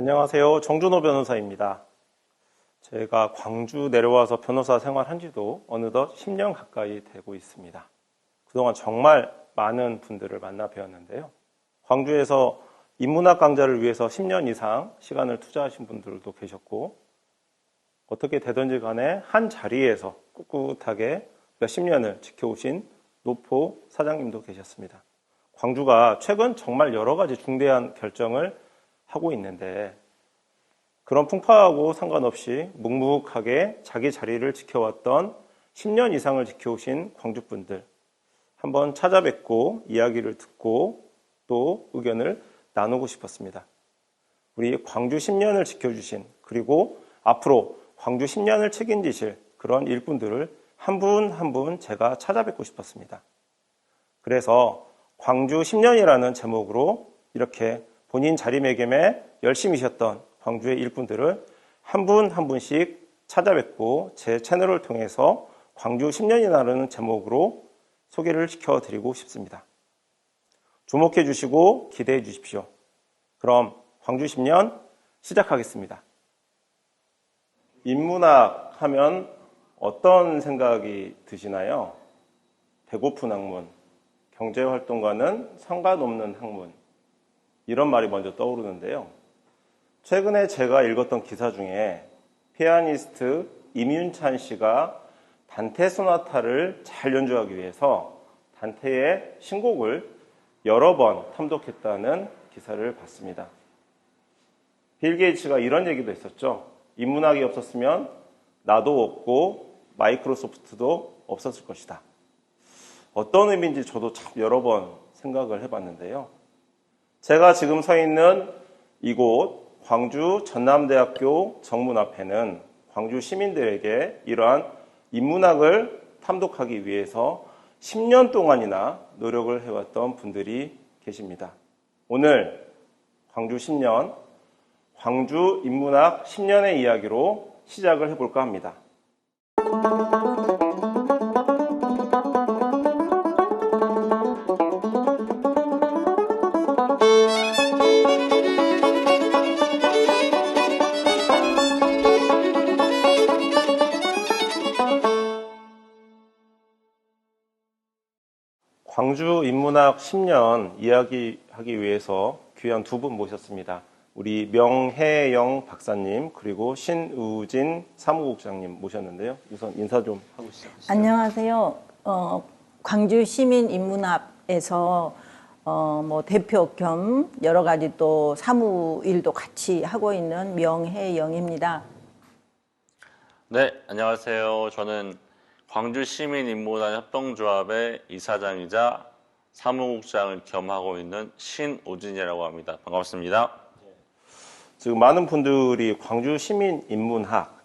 안녕하세요. 정준호 변호사입니다. 제가 광주 내려와서 변호사 생활한 지도 어느덧 10년 가까이 되고 있습니다. 그동안 정말 많은 분들을 만나 뵈었는데요. 광주에서 인문학 강좌를 위해서 10년 이상 시간을 투자하신 분들도 계셨고, 어떻게 되든지 간에 한 자리에서 꿋꿋하게 몇십 년을 지켜오신 노포 사장님도 계셨습니다. 광주가 최근 정말 여러 가지 중대한 결정을 하고 있는데, 그런 풍파하고 상관없이 묵묵하게 자기 자리를 지켜왔던 10년 이상을 지켜오신 광주분들 한번 찾아뵙고 이야기를 듣고 또 의견을 나누고 싶었습니다. 우리 광주 10년을 지켜주신, 그리고 앞으로 광주 10년을 책임지실 그런 일꾼들을 한 분 한 분 제가 찾아뵙고 싶었습니다. 그래서 광주 10년이라는 제목으로 이렇게 본인 자리매김에 열심히 쉬었던 광주의 일꾼들을 한 분 한 분씩 찾아뵙고 제 채널을 통해서 광주 10년이라는 제목으로 소개를 시켜드리고 싶습니다. 주목해 주시고 기대해 주십시오. 그럼 광주 10년 시작하겠습니다. 인문학 하면 어떤 생각이 드시나요? 배고픈 학문, 경제활동과는 상관없는 학문, 이런 말이 먼저 떠오르는데요. 최근에 제가 읽었던 기사 중에 피아니스트 임윤찬 씨가 단테 소나타를 잘 연주하기 위해서 단테의 신곡을 여러 번 탐독했다는 기사를 봤습니다. 빌 게이츠가 이런 얘기도 했었죠. 인문학이 없었으면 나도 없고 마이크로소프트도 없었을 것이다. 어떤 의미인지 저도 참 여러 번 생각을 해봤는데요. 제가 지금 서 있는 이곳 광주 전남대학교 정문 앞에는 광주 시민들에게 이러한 인문학을 탐독하기 위해서 10년 동안이나 노력을 해왔던 분들이 계십니다. 오늘 광주 10년, 광주 인문학 10년의 이야기로 시작을 해볼까 합니다. 광주 인문학 10년 이야기하기 위해서 귀한 두 분 모셨습니다. 우리 명혜영 박사님 그리고 신우진 사무국장님 모셨는데요. 우선 인사 좀 하고 시작하시죠. 안녕하세요. 광주 시민 인문학에서 대표 겸 여러 가지 또 사무 일도 같이 하고 있는 명혜영입니다. 네, 안녕하세요. 저는 광주 시민 인문학 협동조합의 이사장이자 사무국장을 겸하고 있는 신우진이라고 합니다. 반갑습니다. 지금 많은 분들이 광주 시민 인문학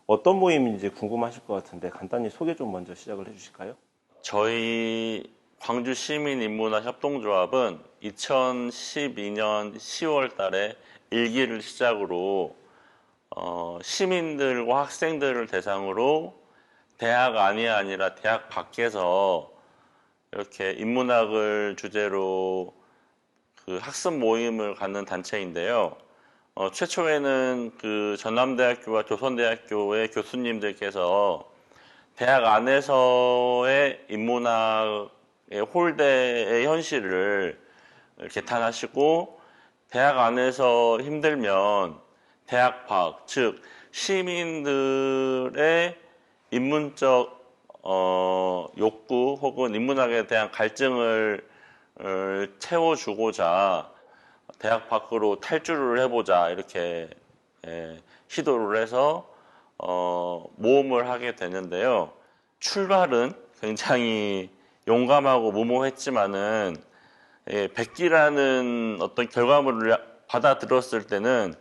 어떤 모임인지 궁금하실 것 같은데 간단히 소개 좀 먼저 시작을 해주실까요? 저희 광주 시민 인문학 협동조합은 2012년 10월 달에 일기를 시작으로 시민들과 학생들을 대상으로 대학 안이 아니라 대학 밖에서 이렇게 인문학을 주제로 그 학습 모임을 갖는 단체인데요. 최초에는 그 전남대학교와 조선대학교의 교수님들께서 대학 안에서의 인문학의 홀대의 현실을 개탄하시고, 대학 안에서 힘들면 대학 밖, 즉 시민들의 인문적 욕구 혹은 인문학에 대한 갈증을 채워주고자 대학 밖으로 탈주를 해보자 이렇게 시도를 해서 모험을 하게 되는데요. 출발은 굉장히 용감하고 무모했지만은 백기라는 어떤 결과물을 받아들였을 때는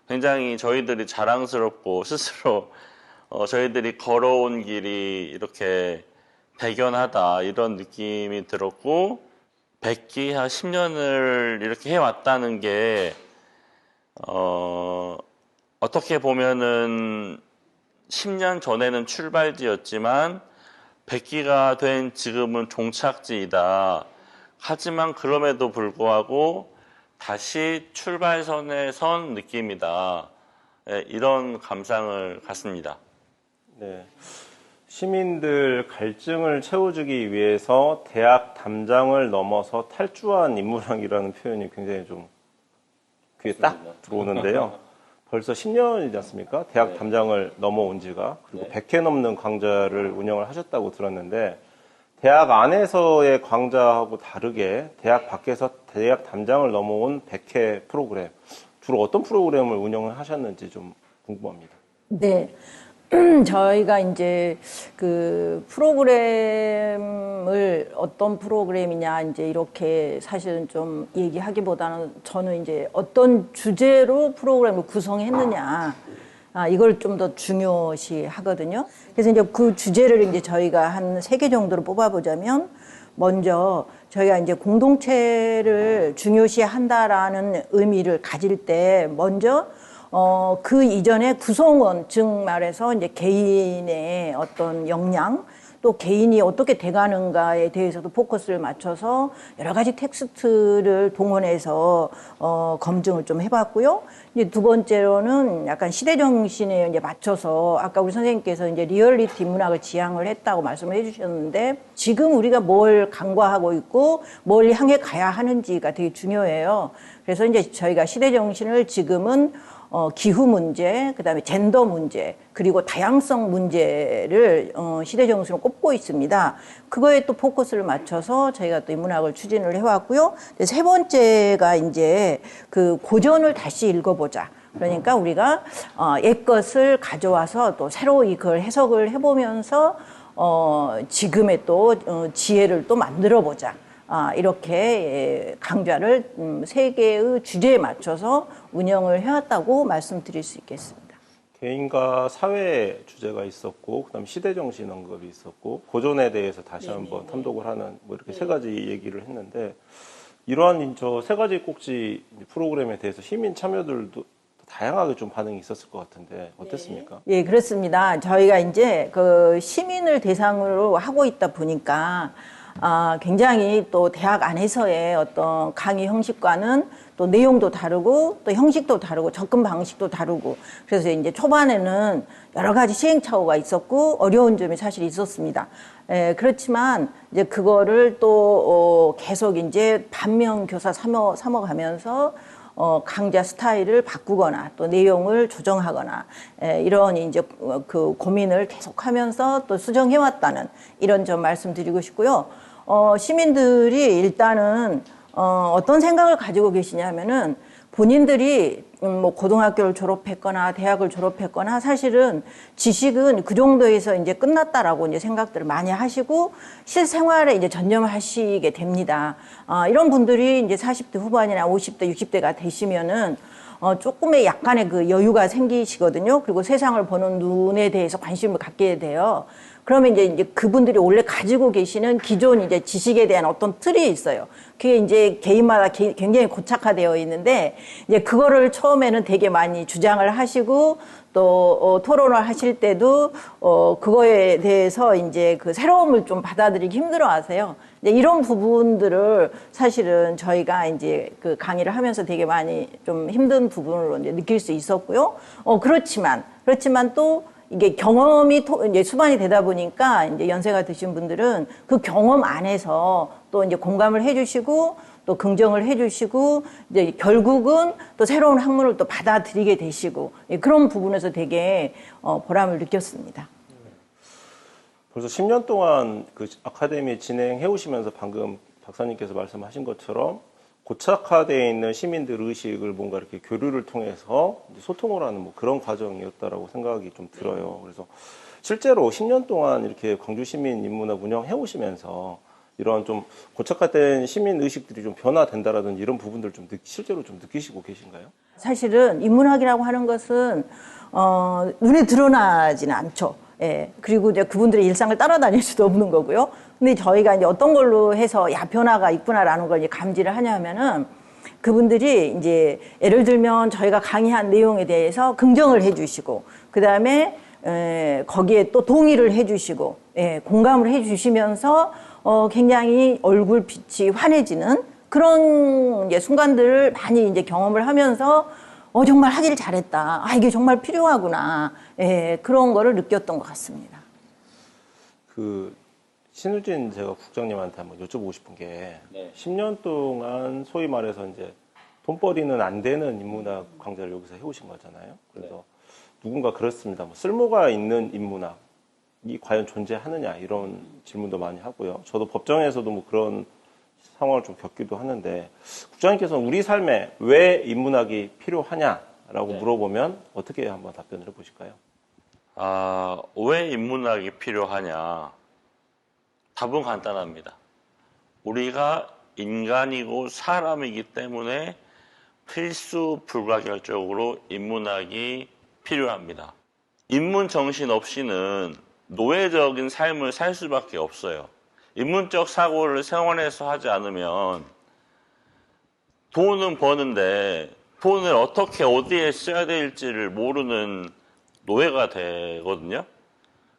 굉장히 저희들이 자랑스럽고 스스로 저희들이 걸어온 길이 이렇게 대견하다 이런 느낌이 들었고, 100기 한 10년을 이렇게 해왔다는 게 어떻게 보면은 10년 전에는 출발지였지만 100기가 된 지금은 종착지이다. 하지만 그럼에도 불구하고 다시 출발선에 선 느낌이다. 예, 이런 감상을 갖습니다. 네. 시민들 갈증을 채워주기 위해서 대학 담장을 넘어서 탈주한 인문학이라는 표현이 굉장히 좀 귀에 딱 들어오는데요. 벌써 10년이지 않습니까? 대학 담장을 넘어온 지가. 그리고 100회 넘는 강좌를 운영을 하셨다고 들었는데 대학 안에서의 강좌하고 다르게 대학 밖에서 대학 담장을 넘어온 100회 프로그램, 주로 어떤 프로그램을 운영을 하셨는지 좀 궁금합니다. 네. 저희가 이제 그 프로그램을 어떤 프로그램이냐 이제 이렇게 사실은 좀 얘기하기보다는 저는 이제 어떤 주제로 프로그램을 구성했느냐 이걸 좀 더 중요시 하거든요. 그래서 이제 그 주제를 이제 저희가 한 3개 정도로 뽑아보자면 먼저 저희가 이제 공동체를 중요시 한다라는 의미를 가질 때 먼저 그 이전에 구성원, 즉 말해서 이제 개인의 어떤 역량, 또 개인이 어떻게 돼가는가에 대해서도 포커스를 맞춰서 여러 가지 텍스트를 동원해서 검증을 좀 해봤고요. 이제 두 번째로는 약간 시대 정신에 이제 맞춰서 아까 우리 선생님께서 이제 리얼리티 문학을 지향을 했다고 말씀을 해주셨는데 지금 우리가 뭘 간과하고 있고 뭘 향해 가야 하는지가 되게 중요해요. 그래서 이제 저희가 시대 정신을 지금은 기후 문제, 그다음에 젠더 문제, 그리고 다양성 문제를 시대 정신으로 꼽고 있습니다. 그거에 또 포커스를 맞춰서 저희가 또 인문학을 추진을 해왔고요. 세 번째가 이제 그 고전을 다시 읽어보자. 그러니까 우리가 옛 것을 가져와서 또 새로 그걸 해석을 해보면서 지금의 또 지혜를 또 만들어보자. 이렇게 강좌를 3개의 주제에 맞춰서 운영을 해왔다고 말씀드릴 수 있겠습니다. 개인과 사회 주제가 있었고, 그다음 시대 정신 언급이 있었고, 고전에 대해서 다시 한번 탐독을 하는 뭐 이렇게 3가지 얘기를 했는데, 이러한 저 3가지 꼭지 프로그램에 대해서 시민 참여들도 다양하게 좀 반응이 있었을 것 같은데 어땠습니까? 예, 그렇습니다. 저희가 이제 그 시민을 대상으로 하고 있다 보니까 굉장히 또 대학 안에서의 어떤 강의 형식과는 또 내용도 다르고 또 형식도 다르고 접근 방식도 다르고 그래서 이제 초반에는 여러 가지 시행착오가 있었고 어려운 점이 사실 있었습니다. 그렇지만 이제 그거를 또 계속 이제 반면 교사 삼어가면서 강좌 스타일을 바꾸거나 또 내용을 조정하거나 이런 이제 그 고민을 계속하면서 또 수정해왔다는 이런 점 말씀드리고 싶고요. 시민들이 일단은 어떤 생각을 가지고 계시냐면은 본인들이 뭐 고등학교를 졸업했거나 대학을 졸업했거나 사실은 지식은 그 정도에서 이제 끝났다라고 이제 생각들을 많이 하시고 실생활에 이제 전념하시게 됩니다. 이런 분들이 이제 40대 후반이나 50대, 60대가 되시면은 조금의 약간의 그 여유가 생기시거든요. 그리고 세상을 보는 눈에 대해서 관심을 갖게 돼요. 그러면 이제 그분들이 원래 가지고 계시는 기존 이제 지식에 대한 어떤 틀이 있어요. 그게 이제 개인마다 굉장히 고착화되어 있는데, 이제 그거를 처음에는 되게 많이 주장을 하시고, 또, 토론을 하실 때도, 그거에 대해서 이제 그 새로움을 좀 받아들이기 힘들어 하세요. 이제 이런 부분들을 사실은 저희가 이제 그 강의를 하면서 되게 많이 좀 힘든 부분으로 이제 느낄 수 있었고요. 그렇지만 또, 이게 경험이 이제 수반이 되다 보니까 이제 연세가 드신 분들은 그 경험 안에서 또 이제 공감을 해주시고 또 긍정을 해주시고 이제 결국은 또 새로운 학문을 또 받아들이게 되시고 그런 부분에서 되게 보람을 느꼈습니다. 벌써 10년 동안 그 아카데미 진행해 오시면서 방금 박사님께서 말씀하신 것처럼 고착화되어 있는 시민들 의식을 뭔가 이렇게 교류를 통해서 소통을 하는 뭐 그런 과정이었다라고 생각이 좀 들어요. 그래서 실제로 10년 동안 이렇게 광주 시민 인문학 운영해 오시면서 이런 좀 고착화된 시민 의식들이 좀 변화된다라든지 이런 부분들 좀 실제로 좀 느끼시고 계신가요? 사실은 인문학이라고 하는 것은 눈에 드러나지는 않죠. 예. 그리고 이제 그분들의 일상을 따라다닐 수도 없는 거고요. 근데 저희가 이제 어떤 걸로 해서 변화가 있구나라는 걸 이제 감지를 하냐면은 그분들이 이제 예를 들면 저희가 강의한 내용에 대해서 긍정을 해주시고 그 다음에 거기에 또 동의를 해주시고 공감을 해주시면서 굉장히 얼굴빛이 환해지는 그런 이제 순간들을 많이 이제 경험을 하면서 정말 하기를 잘했다. 이게 정말 필요하구나. 예, 그런 거를 느꼈던 것 같습니다. 신우진 제가 국장님한테 한번 여쭤보고 싶은 게 네. 10년 동안 소위 말해서 이제 돈벌이는 안 되는 인문학 강좌를 여기서 해오신 거잖아요. 그래서 누군가 그렇습니다. 뭐 쓸모가 있는 인문학이 과연 존재하느냐 이런 질문도 많이 하고요. 저도 법정에서도 뭐 그런 상황을 좀 겪기도 하는데 국장님께서는 우리 삶에 왜 인문학이 필요하냐라고 물어보면 어떻게 한번 답변을 해보실까요? 왜 인문학이 필요하냐? 답은 간단합니다. 우리가 인간이고 사람이기 때문에 필수 불가결적으로 인문학이 필요합니다. 인문 정신 없이는 노예적인 삶을 살 수밖에 없어요. 인문적 사고를 생활에서 하지 않으면 돈은 버는데 돈을 어떻게 어디에 써야 될지를 모르는 노예가 되거든요.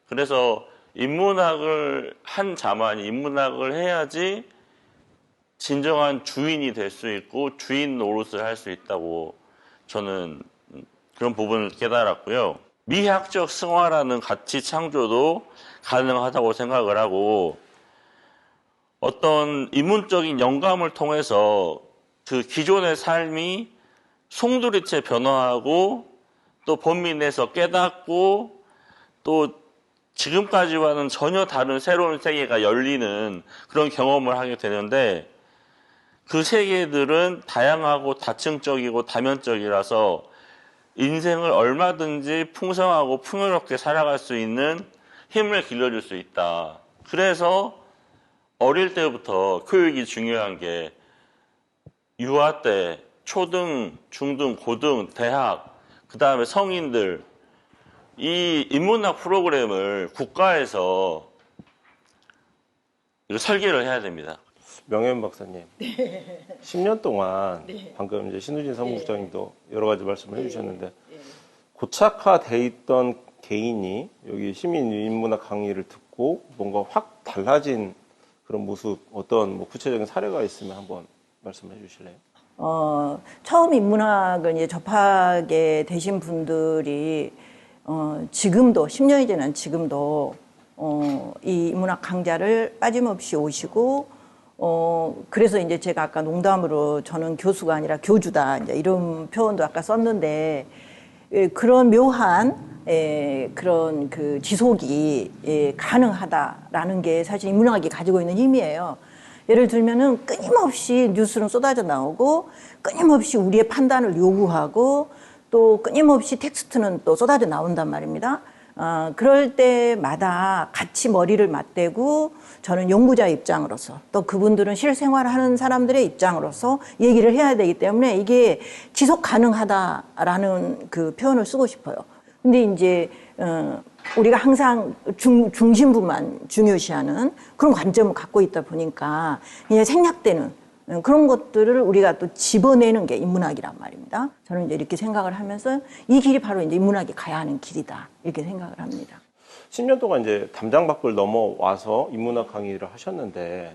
그래서 인문학을 한 자만이 인문학을 해야지 진정한 주인이 될 수 있고 주인 노릇을 할 수 있다고 저는 그런 부분을 깨달았고요. 미학적 승화라는 가치 창조도 가능하다고 생각을 하고 어떤 인문적인 영감을 통해서 그 기존의 삶이 송두리째 변화하고 또 범위 내에서 깨닫고 또 지금까지와는 전혀 다른 새로운 세계가 열리는 그런 경험을 하게 되는데 그 세계들은 다양하고 다층적이고 다면적이라서 인생을 얼마든지 풍성하고 풍요롭게 살아갈 수 있는 힘을 길러줄 수 있다. 그래서 어릴 때부터 교육이 중요한 게 유아 때 초등, 중등, 고등, 대학, 그 다음에 성인들 이 인문학 프로그램을 국가에서 설계를 해야 됩니다. 명예현 박사님, 10년 동안 방금 이제 신우진 사무국장님도 여러 가지 말씀을 해주셨는데 고착화돼 있던 개인이 여기 시민 인문학 강의를 듣고 뭔가 확 달라진 그런 모습 어떤 뭐 구체적인 사례가 있으면 한번 말씀해 주실래요? 처음 인문학을 이제 접하게 되신 분들이 지금도 10년이 지난 지금도 이 인문학 강좌를 빠짐없이 오시고 그래서 이제 제가 아까 농담으로 저는 교수가 아니라 교주다 이제 이런 표현도 아까 썼는데 그런 묘한 그런 그 지속이 가능하다라는 게 사실 인문학이 가지고 있는 힘이에요. 예를 들면은 끊임없이 뉴스는 쏟아져 나오고 끊임없이 우리의 판단을 요구하고 또 끊임없이 텍스트는 또 쏟아져 나온단 말입니다. 그럴 때마다 같이 머리를 맞대고 저는 연구자 입장으로서 또 그분들은 실생활하는 사람들의 입장으로서 얘기를 해야 되기 때문에 이게 지속 가능하다라는 그 표현을 쓰고 싶어요. 근데 이제 우리가 항상 중심부만 중요시하는 그런 관점을 갖고 있다 보니까 그냥 생략되는 그런 것들을 우리가 또 집어내는 게 인문학이란 말입니다. 저는 이제 이렇게 생각을 하면서 이 길이 바로 이제 인문학이 가야 하는 길이다. 이렇게 생각을 합니다. 10년 동안 이제 담장 밖을 넘어와서 인문학 강의를 하셨는데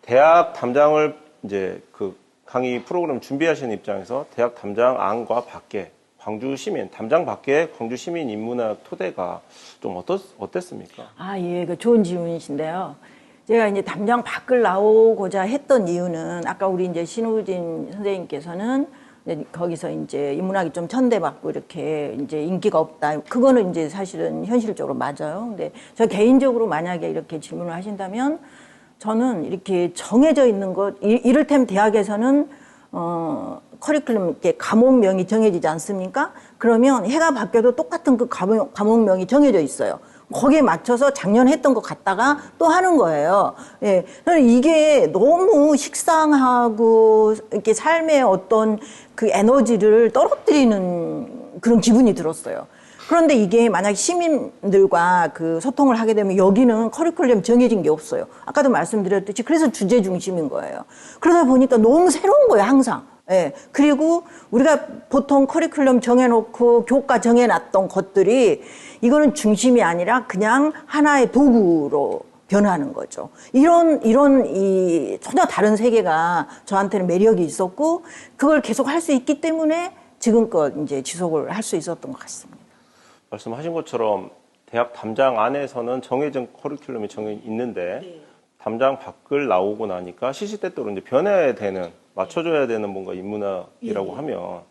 대학 담장을 이제 그 강의 프로그램 준비하시는 입장에서 대학 담장 안과 밖에 광주 시민, 담장 밖에 광주 시민 인문학 토대가 좀 어땠습니까? 예, 그 좋은 질문이신데요. 제가 이제 담장 밖을 나오고자 했던 이유는 아까 우리 이제 신우진 선생님께서는 이제 거기서 이제 인문학이 좀 천대받고 이렇게 이제 인기가 없다. 그거는 이제 사실은 현실적으로 맞아요. 근데 저 개인적으로 만약에 이렇게 질문을 하신다면 저는 이렇게 정해져 있는 것, 이를테면 대학에서는 커리큘럼 이렇게 과목명이 정해지지 않습니까? 그러면 해가 바뀌어도 똑같은 그 과목명이 정해져 있어요. 거기에 맞춰서 작년 했던 것 같다가 또 하는 거예요. 예. 이게 너무 식상하고 이렇게 삶의 어떤 그 에너지를 떨어뜨리는 그런 기분이 들었어요. 그런데 이게 만약 시민들과 그 소통을 하게 되면 여기는 커리큘럼 정해진 게 없어요. 아까도 말씀드렸듯이 그래서 주제 중심인 거예요. 그러다 보니까 너무 새로운 거예요, 항상. 예. 그리고 우리가 보통 커리큘럼 정해놓고 교과 정해놨던 것들이 이거는 중심이 아니라 그냥 하나의 도구로 변하는 거죠. 이 전혀 다른 세계가 저한테는 매력이 있었고, 그걸 계속 할 수 있기 때문에 지금껏 이제 지속을 할 수 있었던 것 같습니다. 말씀하신 것처럼 대학 담장 안에서는 정해진 커리큘럼이 정해 있는데 담장 밖을 나오고 나니까 시시때때로 이제 변해야 되는, 맞춰줘야 되는 뭔가 인문학이라고 하면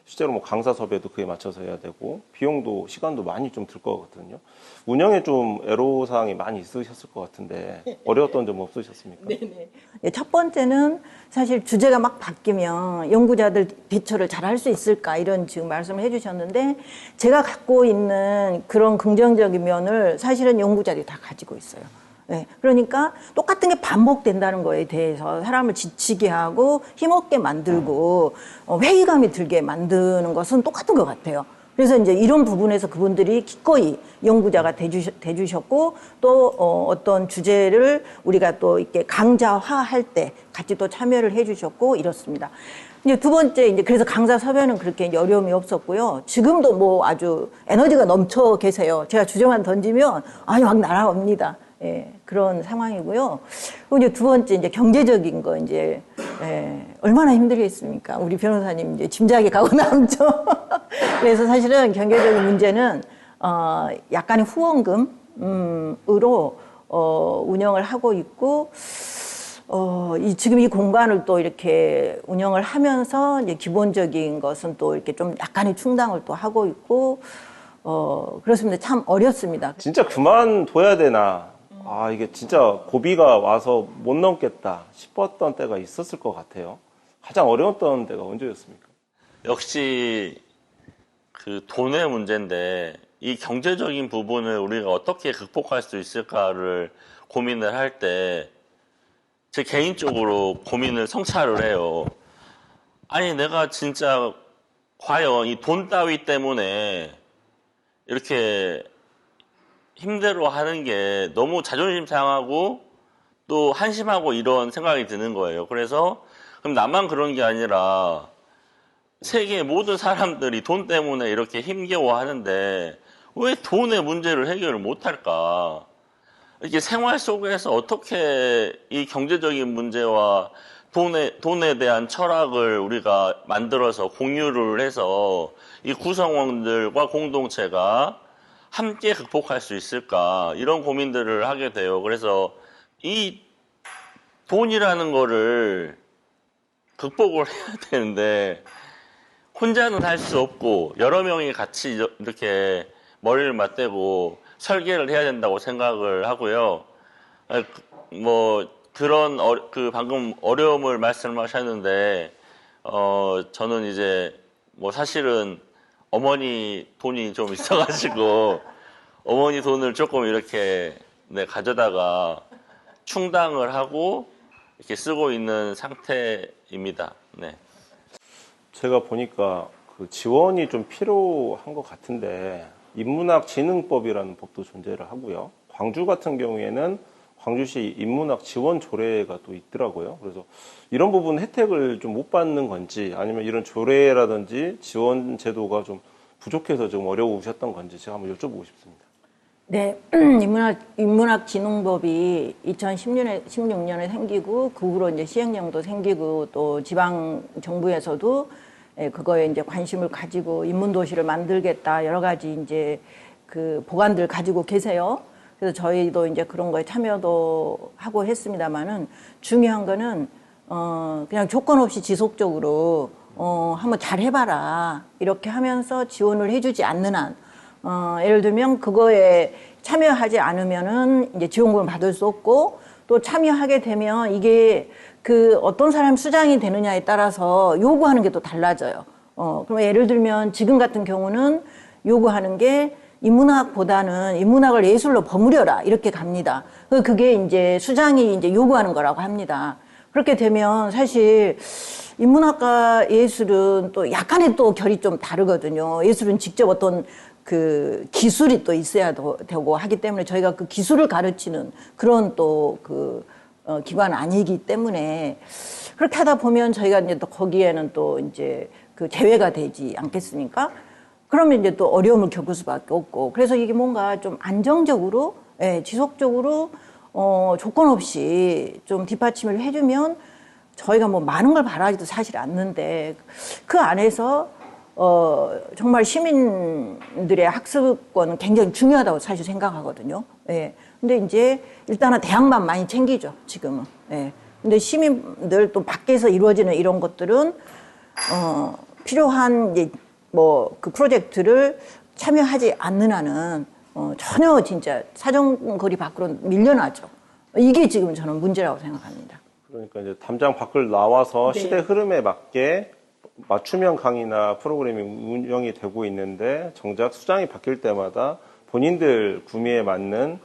실제로 뭐 강사 섭외도 그에 맞춰서 해야 되고 비용도 시간도 많이 좀 들 것 같거든요. 운영에 좀 애로사항이 많이 있으셨을 것 같은데 어려웠던 점 없으셨습니까? 네네. 첫 번째는 사실 주제가 막 바뀌면 연구자들 대처를 잘 할 수 있을까 이런 지금 말씀을 해주셨는데 제가 갖고 있는 그런 긍정적인 면을 사실은 연구자들이 다 가지고 있어요. 네, 그러니까 똑같은 게 반복된다는 거에 대해서 사람을 지치게 하고 힘없게 만들고 회의감이 들게 만드는 것은 똑같은 것 같아요. 그래서 이제 이런 부분에서 그분들이 기꺼이 연구자가 돼주셨고 또 어떤 주제를 우리가 또 이렇게 강자화할 때 같이 또 참여를 해주셨고 이렇습니다. 이제 두 번째 이제 그래서 강사 섭외는 그렇게 어려움이 없었고요. 지금도 뭐 아주 에너지가 넘쳐 계세요. 제가 주제만 던지면 아니 막 날아옵니다. 예, 그런 상황이고요. 그리고 이제 두 번째, 이제 경제적인 거, 이제, 얼마나 힘들겠습니까? 우리 변호사님 이제 짐작이 가고 남죠. 그래서 사실은 경제적인 문제는, 약간의 후원금으로, 운영을 하고 있고, 지금 이 공간을 또 이렇게 운영을 하면서 이제 기본적인 것은 또 이렇게 좀 약간의 충당을 또 하고 있고, 그렇습니다. 참 어렵습니다. 진짜 그만둬야 되나? 아, 이게 진짜 고비가 와서 못 넘겠다 싶었던 때가 있었을 것 같아요. 가장 어려웠던 때가 언제였습니까? 역시 그 돈의 문제인데 이 경제적인 부분을 우리가 어떻게 극복할 수 있을까를 고민을 할 때 제 개인적으로 고민을 성찰을 해요. 아니 내가 진짜 과연 이 돈 따위 때문에 이렇게 힘들어 하는 게 너무 자존심 상하고 또 한심하고 이런 생각이 드는 거예요. 그래서 그럼 나만 그런 게 아니라 세계 모든 사람들이 돈 때문에 이렇게 힘겨워 하는데 왜 돈의 문제를 해결을 못할까? 이렇게 생활 속에서 어떻게 이 경제적인 문제와 돈에 대한 철학을 우리가 만들어서 공유를 해서 이 구성원들과 공동체가 함께 극복할 수 있을까 이런 고민들을 하게 돼요. 그래서 이 돈이라는 거를 극복을 해야 되는데 혼자는 할 수 없고 여러 명이 같이 이렇게 머리를 맞대고 설계를 해야 된다고 생각을 하고요. 뭐 그런 방금 어려움을 말씀하셨는데 저는 이제 뭐 사실은 어머니 돈이 좀 있어가지고 어머니 돈을 조금 이렇게 가져다가 충당을 하고 이렇게 쓰고 있는 상태입니다. 네. 제가 보니까 그 지원이 좀 필요한 것 같은데 인문학진흥법이라는 법도 존재를 하고요. 광주 같은 경우에는 광주시 인문학 지원 조례가 또 있더라고요. 그래서 이런 부분 혜택을 좀 못 받는 건지 아니면 이런 조례라든지 지원 제도가 좀 부족해서 좀 어려우셨던 건지 제가 한번 여쭤보고 싶습니다. 네, 인문학진흥법이 2016년에 생기고 그 후로 이제 시행령도 생기고 또 지방 정부에서도 그거에 이제 관심을 가지고 인문도시를 만들겠다 여러 가지 이제 그 보관들 가지고 계세요. 그래서 저희도 이제 그런 거에 참여도 하고 했습니다만은 중요한 거는 그냥 조건 없이 지속적으로 한번 잘 해봐라 이렇게 하면서 지원을 해주지 않는 한 예를 들면 그거에 참여하지 않으면은 이제 지원금을 받을 수 없고 또 참여하게 되면 이게 그 어떤 사람 수장이 되느냐에 따라서 요구하는 게 또 달라져요. 그럼 예를 들면 지금 같은 경우는 요구하는 게 인문학보다는 인문학을 예술로 버무려라 이렇게 갑니다. 그게 이제 수장이 이제 요구하는 거라고 합니다. 그렇게 되면 사실 인문학과 예술은 또 약간의 또 결이 좀 다르거든요. 예술은 직접 어떤 그 기술이 또 있어야 되고 하기 때문에 저희가 그 기술을 가르치는 그런 또 그 기관 아니기 때문에 그렇게 하다 보면 저희가 이제 또 거기에는 또 이제 그 제외가 되지 않겠습니까? 그러면 이제 또 어려움을 겪을 수밖에 없고 그래서 이게 뭔가 좀 안정적으로 지속적으로 조건 없이 좀 뒷받침을 해주면 저희가 뭐 많은 걸 바라지도 사실 않는데 그 안에서 정말 시민들의 학습권은 굉장히 중요하다고 사실 생각하거든요. 예. 근데 이제 일단은 대학만 많이 챙기죠, 지금은. 예. 근데 시민들 또 밖에서 이루어지는 이런 것들은 필요한 이제 뭐 그 프로젝트를 참여하지 않는 한은 전혀 진짜 사정거리 밖으로 밀려나죠. 이게 지금 저는 문제라고 생각합니다. 그러니까 이제 담장 밖을 나와서 네. 시대 흐름에 맞게 맞춤형 강의나 프로그램이 운영이 되고 있는데 정작 수장이 바뀔 때마다 본인들 구미에 맞는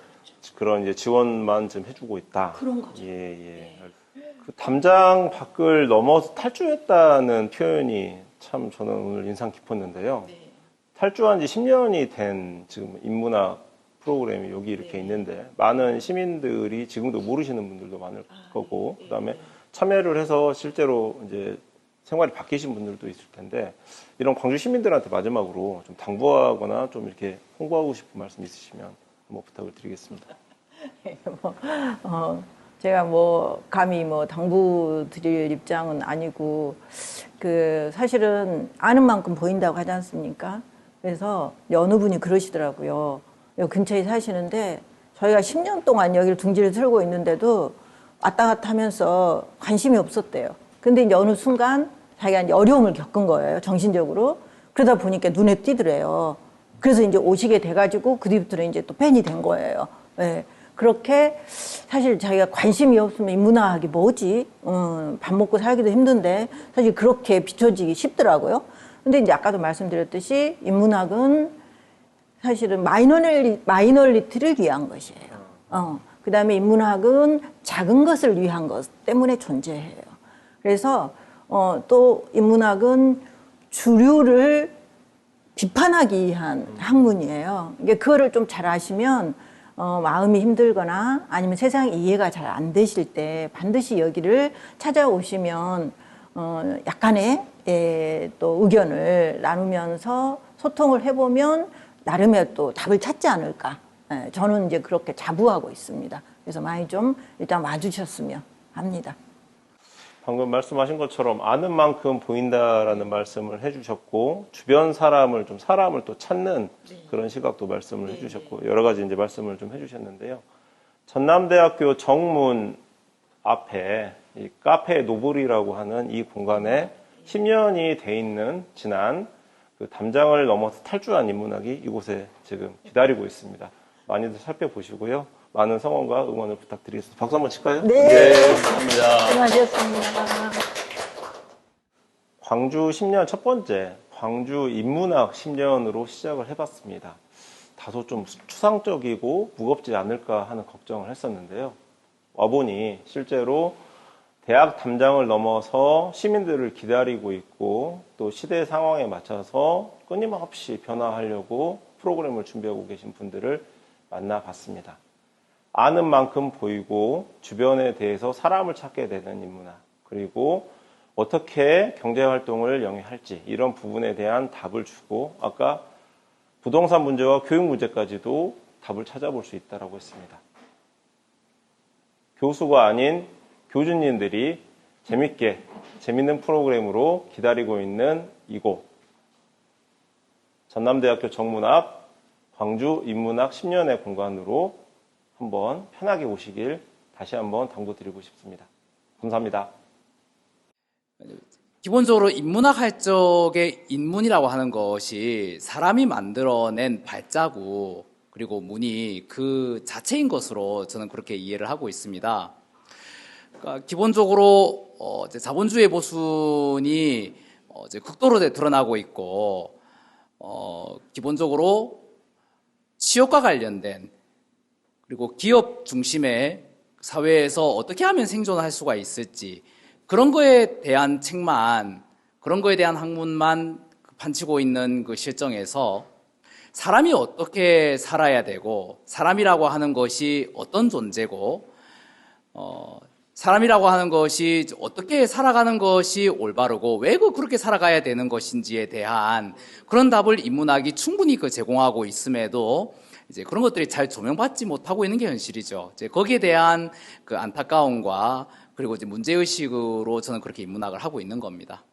그런 이제 지원만 좀 해주고 있다. 그런 거죠. 예. 그 담장 밖을 넘어서 탈주했다는 표현이 참 저는 오늘 인상 깊었는데요. 탈주한 지 10년이 된 지금 인문학 프로그램이 여기 이렇게 있는데 많은 시민들이 지금도 모르시는 분들도 많을 거고 그다음에 참여를 해서 실제로 이제 생활이 바뀌신 분들도 있을 텐데 이런 광주 시민들한테 마지막으로 좀 당부하거나 좀 이렇게 홍보하고 싶은 말씀 있으시면 한번 부탁을 드리겠습니다. 제가 뭐 감히 뭐 당부 드릴 입장은 아니고 그 사실은 아는 만큼 보인다고 하지 않습니까? 그래서 어느 분이 그러시더라고요. 여기 근처에 사시는데 저희가 10년 동안 여기를 둥지를 틀고 있는데도 왔다 갔다 하면서 관심이 없었대요. 근데 이제 어느 순간 자기가 이제 어려움을 겪은 거예요, 정신적으로. 그러다 보니까 눈에 띄더래요. 그래서 이제 오시게 돼가지고 그 뒤부터는 이제 또 팬이 된 거예요. 네. 그렇게 사실 자기가 관심이 없으면 인문학이 뭐지? 밥 먹고 살기도 힘든데 사실 그렇게 비춰지기 쉽더라고요. 근데 이제 아까도 말씀드렸듯이 인문학은 사실은 마이너리티를 위한 것이에요. 그 다음에 인문학은 작은 것을 위한 것 때문에 존재해요. 그래서 또 인문학은 주류를 비판하기 위한 학문이에요. 이게 그거를 좀 잘 아시면 마음이 힘들거나 아니면 세상 이해가 잘 안 되실 때 반드시 여기를 찾아오시면 약간의 또 의견을 나누면서 소통을 해보면 나름의 또 답을 찾지 않을까. 저는 이제 그렇게 자부하고 있습니다. 그래서 많이 좀 일단 와주셨으면 합니다. 방금 말씀하신 것처럼 아는 만큼 보인다라는 말씀을 해주셨고 주변 사람을 또 찾는 그런 시각도 말씀을 해주셨고 여러 가지 이제 말씀을 좀 해주셨는데요. 전남대학교 정문 앞에 이 카페 노블이라고 하는 이 공간에 10년이 돼 있는 지난 그 담장을 넘어서 탈주한 인문학이 이곳에 지금 기다리고 있습니다. 많이들 살펴보시고요. 많은 성원과 응원을 부탁드리겠습니다. 박수 한번 칠까요? 네. 감사합니다. 수고하셨습니다. 광주 10년 첫 번째 광주 인문학 10년으로 시작을 해봤습니다. 다소 좀 추상적이고 무겁지 않을까 하는 걱정을 했었는데요. 와보니 실제로 대학 담장을 넘어서 시민들을 기다리고 있고 또 시대 상황에 맞춰서 끊임없이 변화하려고 프로그램을 준비하고 계신 분들을 만나봤습니다. 아는 만큼 보이고 주변에 대해서 사람을 찾게 되는 인문학 그리고 어떻게 경제활동을 영위할지 이런 부분에 대한 답을 주고 아까 부동산 문제와 교육 문제까지도 답을 찾아볼 수 있다고 했습니다. 교수가 아닌 교주님들이 재밌게 재밌는 프로그램으로 기다리고 있는 이곳 전남대학교 정문 앞 광주 인문학 10년의 공간으로 한번 편하게 오시길 다시 한번 당부드리고 싶습니다. 감사합니다. 기본적으로 인문학 할 적의 인문이라고 하는 것이 사람이 만들어낸 발자국 그리고 문이 그 자체인 것으로 저는 그렇게 이해를 하고 있습니다. 그러니까 기본적으로 이제 자본주의 모순이 이제 극도로 드러나고 있고 기본적으로 취업과 관련된 그리고 기업 중심의 사회에서 어떻게 하면 생존할 수가 있을지 그런 거에 대한 책만 그런 거에 대한 학문만 판치고 있는 그 실정에서 사람이 어떻게 살아야 되고 사람이라고 하는 것이 어떤 존재고 사람이라고 하는 것이 어떻게 살아가는 것이 올바르고 왜 그렇게 살아가야 되는 것인지에 대한 그런 답을 인문학이 충분히 제공하고 있음에도 이제 그런 것들이 잘 조명받지 못하고 있는 게 현실이죠. 이제 거기에 대한 그 안타까움과 그리고 이제 문제의식으로 저는 그렇게 인문학을 하고 있는 겁니다.